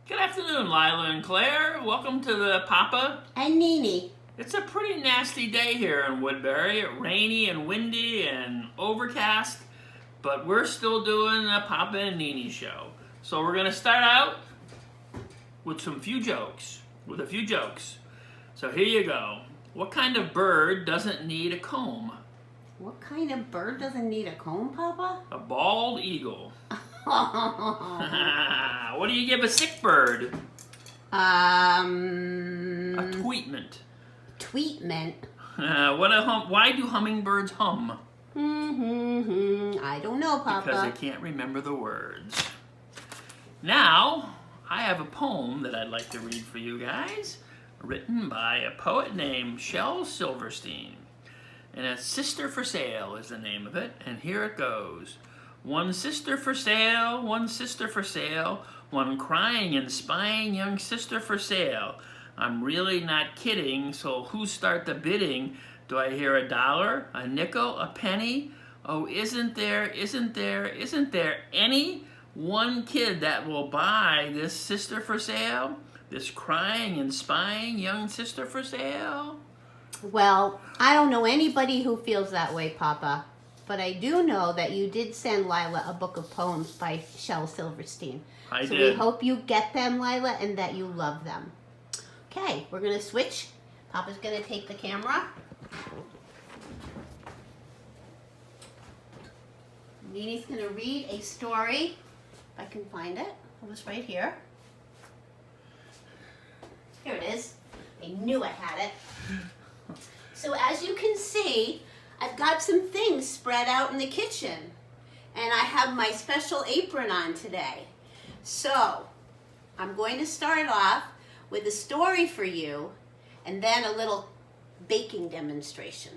Good afternoon, Lila and Claire. Welcome to the Papa. And Nini. It's a pretty nasty day here in Woodbury. Rainy and windy and overcast, but we're still doing the Papa and Nini show. So we're going to start out with a few jokes. So here you go. What kind of bird doesn't need a comb? What kind of bird doesn't need a comb, Papa? A bald eagle. What do you give a sick bird? A tweetment. Tweetment? Why do hummingbirds hum? I don't know, Papa. Because they can't remember the words. Now, I have a poem that I'd like to read for you guys, written by a poet named Shel Silverstein. And it's Sister for Sale is the name of it, and here it goes. One sister for sale, one sister for sale, one crying and spying young sister for sale. I'm really not kidding, so who start the bidding? Do I hear $1, a nickel, a penny? Oh, isn't there any one kid that will buy this sister for sale? This crying and spying young sister for sale? Well, I don't know anybody who feels that way, Papa. But I do know that you did send Lila a book of poems by Shel Silverstein. I So did. we hope you get them, Lila, and that you love them. Okay, we're going to switch. Papa's going to take the camera. Nini's going to read a story. If I can find it. It was right here. Here it is. I knew I had it. So as you can see, I've got some things spread out in the kitchen, and I have my special apron on today. So I'm going to start off with a story for you and then a little baking demonstration.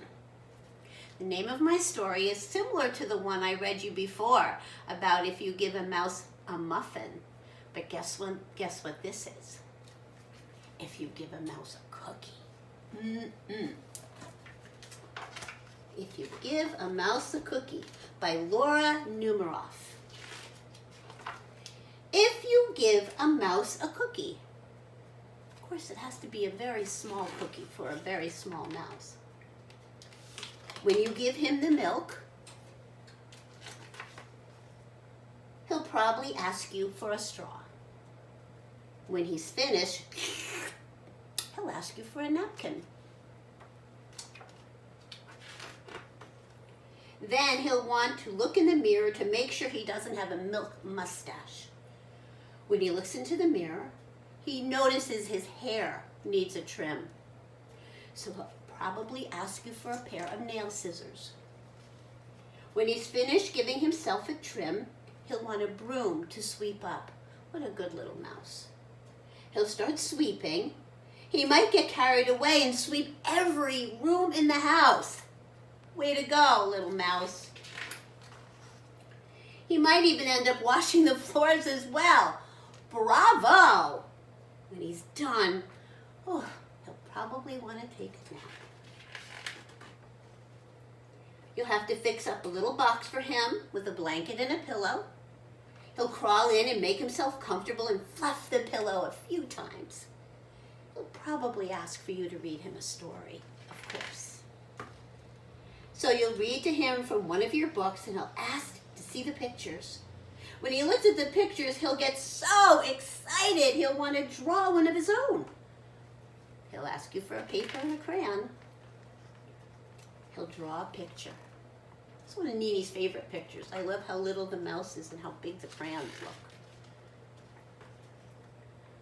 The name of my story is similar to the one I read you before about if you give a mouse a muffin. But guess what this is? If you give a mouse a cookie. If you give a mouse a cookie, by Laura Numeroff. If you give a mouse a cookie. Of course, it has to be a very small cookie for a very small mouse. When you give him the milk, he'll probably ask you for a straw. When he's finished, he'll ask you for a napkin. Then he'll want to look in the mirror to make sure he doesn't have a milk mustache. When he looks into the mirror, he notices his hair needs a trim. So he'll probably ask you for a pair of nail scissors. When he's finished giving himself a trim, he'll want a broom to sweep up. What a good little mouse. He'll start sweeping. He might get carried away and sweep every room in the house. Way to go, little mouse. He might even end up washing the floors as well. Bravo! When he's done, he'll probably want to take a nap. You'll have to fix up a little box for him with a blanket and a pillow. He'll crawl in and make himself comfortable and fluff the pillow a few times. He'll probably ask for you to read him a story, of course. So you'll read to him from one of your books and he'll ask to see the pictures. When he looks at the pictures, he'll get so excited he'll want to draw one of his own. He'll ask you for a paper and a crayon. He'll draw a picture. It's one of Nini's favorite pictures. I love how little the mouse is and how big the crayons look.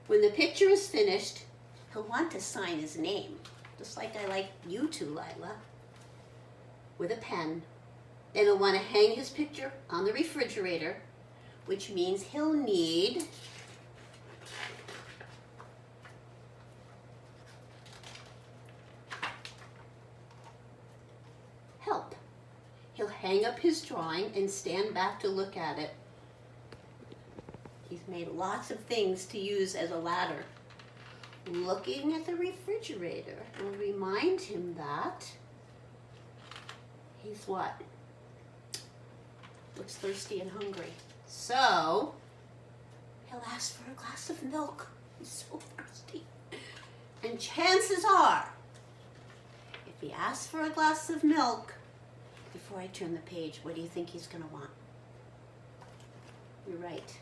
When the picture is finished, he'll want to sign his name, just like I like you to, Lila, with a pen. Then he'll want to hang his picture on the refrigerator, which means he'll need help. He'll hang up his drawing and stand back to look at it. He's made lots of things to use as a ladder. Looking at the refrigerator will remind him that he's what? Looks thirsty and hungry. So he'll ask for a glass of milk. He's so thirsty. And chances are, if he asks for a glass of milk, before I turn the page, what do you think he's going to want? You're right.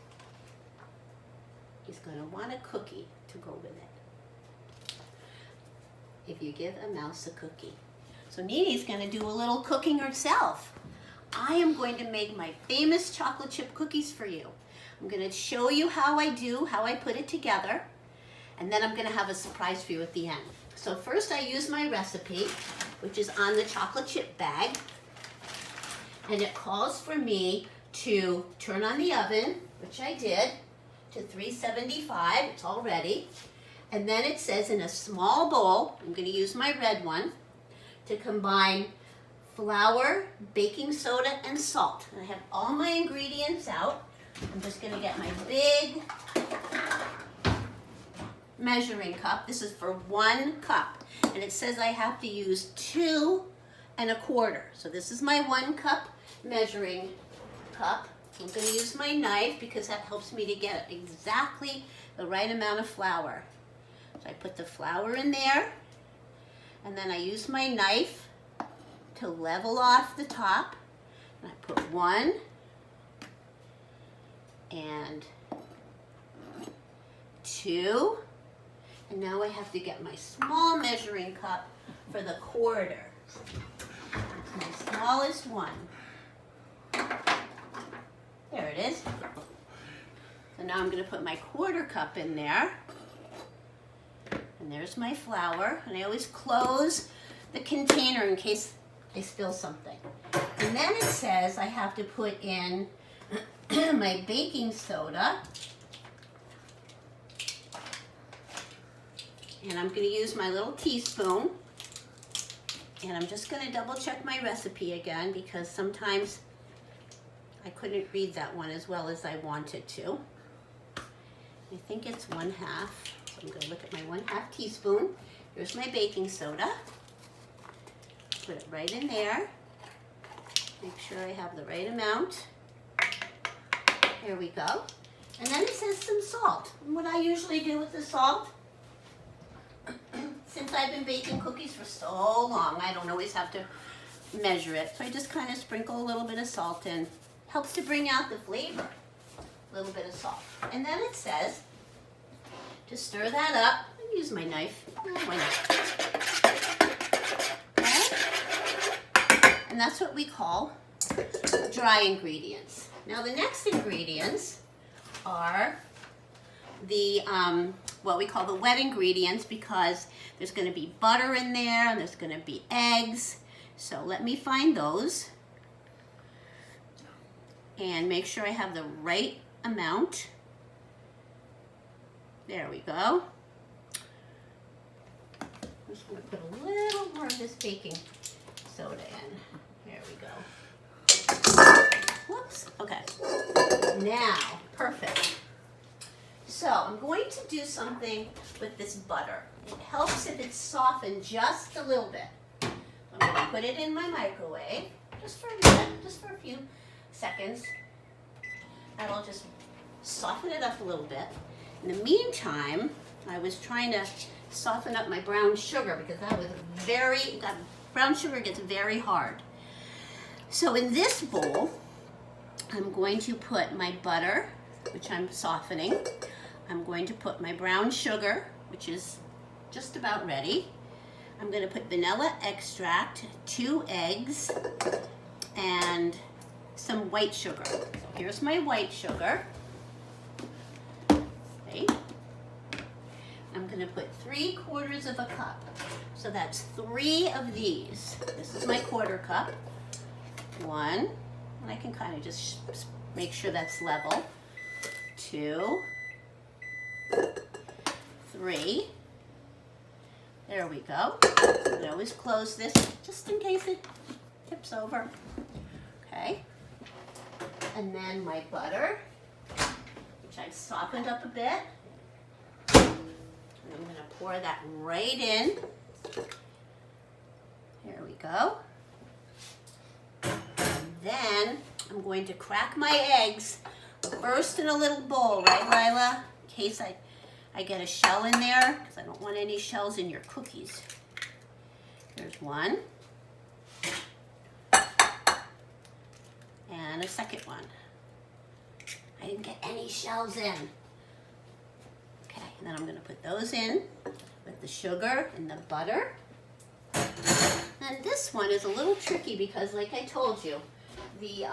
He's going to want a cookie to go with it. If you give a mouse a cookie. So Nini's going to do a little cooking herself. I am going to make my famous chocolate chip cookies for you. I'm going to show you how I put it together, and then I'm going to have a surprise for you at the end. So first I use my recipe, which is on the chocolate chip bag, and it calls for me to turn on the oven, which I did, to 375, it's all ready. And then it says in a small bowl, I'm going to use my red one, to combine flour, baking soda, and salt. And I have all my ingredients out. I'm just going to get my big measuring cup. This is for 1 cup. And it says I have to use 2 1/4. So this is my 1 cup measuring cup. I'm going to use my knife because that helps me to get exactly the right amount of flour. So I put the flour in there, and then I use my knife to level off the top. And I put 1 and 2, and now I have to get my small measuring cup for the 1/4. It's my smallest one. There it is. So now I'm going to put my 1/4 cup in there. And there's my flour. And I always close the container in case I spill something. And then it says I have to put in my baking soda. And I'm going to use my little teaspoon. And I'm just going to double check my recipe again because sometimes I couldn't read that one as well as I wanted to. I think it's 1/2. So I'm going to look at my 1/2 teaspoon. Here's my baking soda. Put it right in there. Make sure I have the right amount. Here we go. And then it says some salt. And what I usually do with the salt, since I've been baking cookies for so long, I don't always have to measure it. So I just kind of sprinkle a little bit of salt in. Helps to bring out the flavor. A little bit of salt. And then it says to stir that up. I'll use my knife. Why not? Okay. And that's what we call dry ingredients. Now the next ingredients are the what we call the wet ingredients, because there's going to be butter in there and there's going to be eggs. So let me find those and make sure I have the right amount. There we go. I'm just going to put a little more of this baking soda in. There we go. Whoops. Okay. Now, perfect. So I'm going to do something with this butter. It helps if it's softened just a little bit. I'm going to put it in my microwave just for a minute, just for a few seconds. That'll just soften it up a little bit. In the meantime, I was trying to soften up my brown sugar because that was brown sugar gets very hard. So in this bowl, I'm going to put my butter, which I'm softening. I'm going to put my brown sugar, which is just about ready. I'm going to put vanilla extract, 2 eggs, and some white sugar. So here's my white sugar. Okay. I'm going to put 3/4 of a cup. So that's 3 of these. This is my 1/4 cup. 1, and I can kind of just make sure that's level. 2, 3. There we go. I always close this just in case it tips over. Okay. And then my butter, which I've softened up a bit. And I'm going to pour that right in. There we go. And then I'm going to crack my eggs first in a little bowl, right, Lila? In case I get a shell in there, because I don't want any shells in your cookies. There's one. And a second one. I didn't get any shells in. Okay, and then I'm going to put those in with the sugar and the butter. And this one is a little tricky because, like I told you, the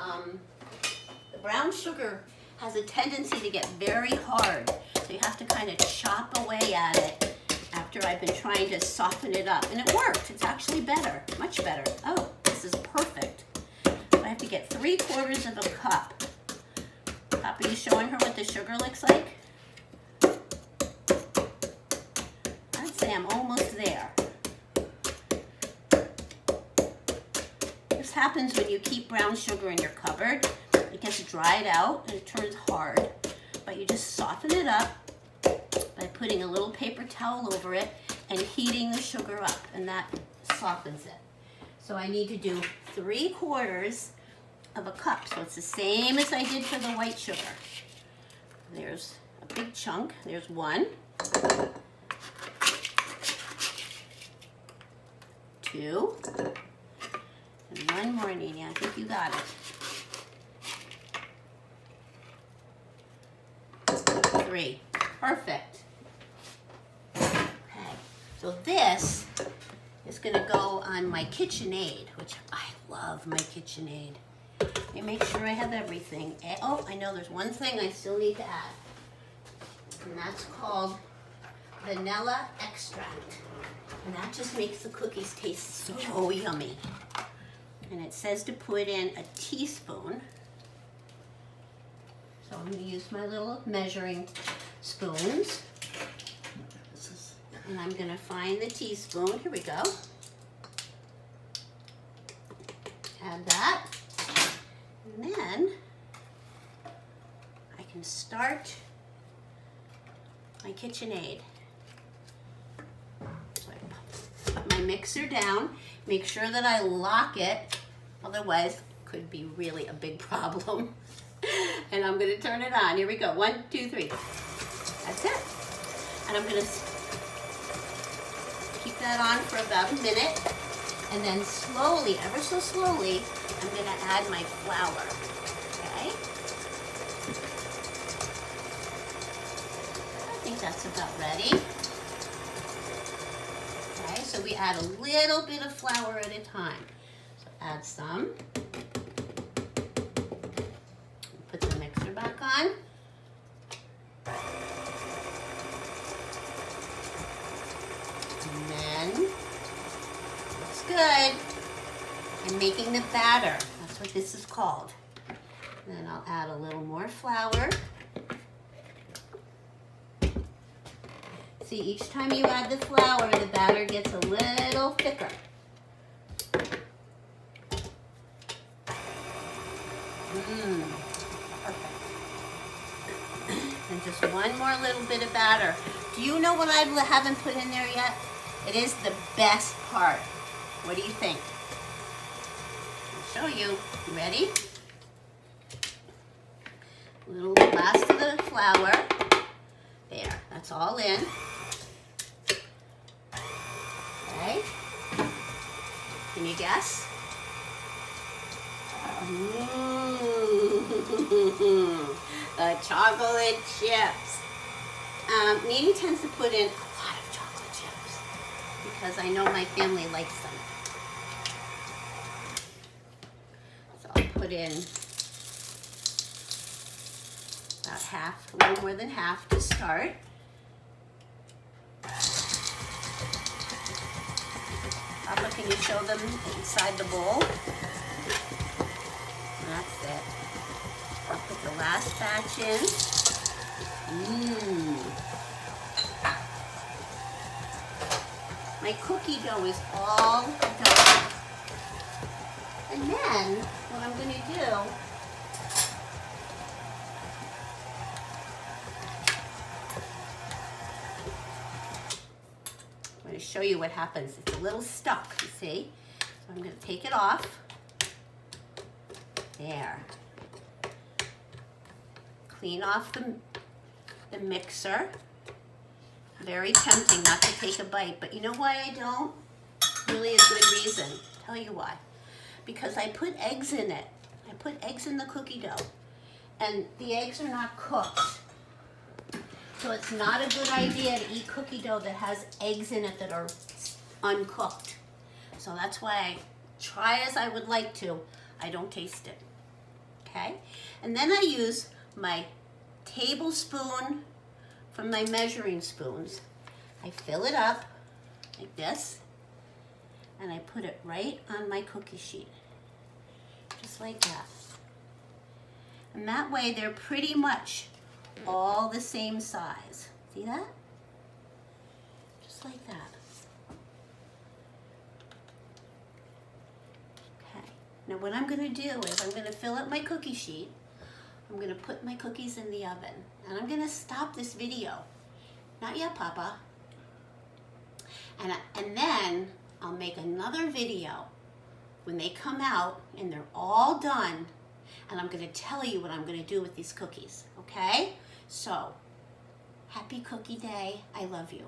brown sugar has a tendency to get very hard. So you have to kind of chop away at it after I've been trying to soften it up. And it worked. It's actually better, much better. Oh, this is perfect. So I have to get 3/4 of a cup. Are you showing her what the sugar looks like? I'd say I'm almost there. This happens when you keep brown sugar in your cupboard. It gets dried out and it turns hard. But you just soften it up by putting a little paper towel over it and heating the sugar up, and that softens it. So I need to do 3/4 of a cup. So it's the same as I did for the white sugar. There's a big chunk. There's one. 2. And one more, Nina. I think you got it. 3. Perfect. Okay. So this is going to go on my KitchenAid, which I love my KitchenAid. Let me make sure I have everything. Oh, I know there's one thing I still need to add. And that's called vanilla extract. And that just makes the cookies taste so yummy. And it says to put in a teaspoon. So I'm going to use my little measuring spoons. And I'm going to find the teaspoon. Here we go. Add that. And then I can start my KitchenAid. So I put my mixer down, make sure that I lock it, otherwise it could be really a big problem. And I'm going to turn it on. Here we go. 1, 2, 3. That's it. And I'm going to keep that on for about a minute. And then slowly, ever so slowly, I'm going to add my flour. Okay? I think that's about ready. Okay, so we add a little bit of flour at a time. So add some. Put the mixer back on. And then, looks good. I'm making the batter. That's what this is called. And then I'll add a little more flour. See, each time you add the flour, the batter gets a little thicker. Perfect. And just one more little bit of batter. Do you know what I haven't put in there yet? It is the best part. What do you think? I'll show you. You ready? A little last of the flour. There, that's all in. Okay. Can you guess? Chocolate chips. Nene tends to put in a lot of chocolate chips because I know my family likes them. So I'll put in about half, a little more than half to start. Papa, can you show them inside the bowl? That's it. I'll put the last batch in. My cookie dough is all done. And then, what I'm going to do, I'm going to show you what happens. It's a little stuck, you see? So I'm going to take it off. There. clean off the mixer. Very tempting not to take a bite, but you know why I don't? Really a good reason. Tell you why. Because I put eggs in it. I put eggs in the cookie dough. And the eggs are not cooked. So it's not a good idea to eat cookie dough that has eggs in it that are uncooked. So that's why I try as I would like to, I don't taste it. Okay? And then I use my tablespoon from my measuring spoons. I fill it up like this, and I put it right on my cookie sheet. Just like that. And that way they're pretty much all the same size. See that? Just like that. Okay. Now what I'm going to do is I'm going to fill up my cookie sheet. I'm going to put my cookies in the oven. And I'm going to stop this video. Not yet, Papa. And then I'll make another video when they come out and they're all done. And I'm going to tell you what I'm going to do with these cookies. Okay? So, happy cookie day. I love you.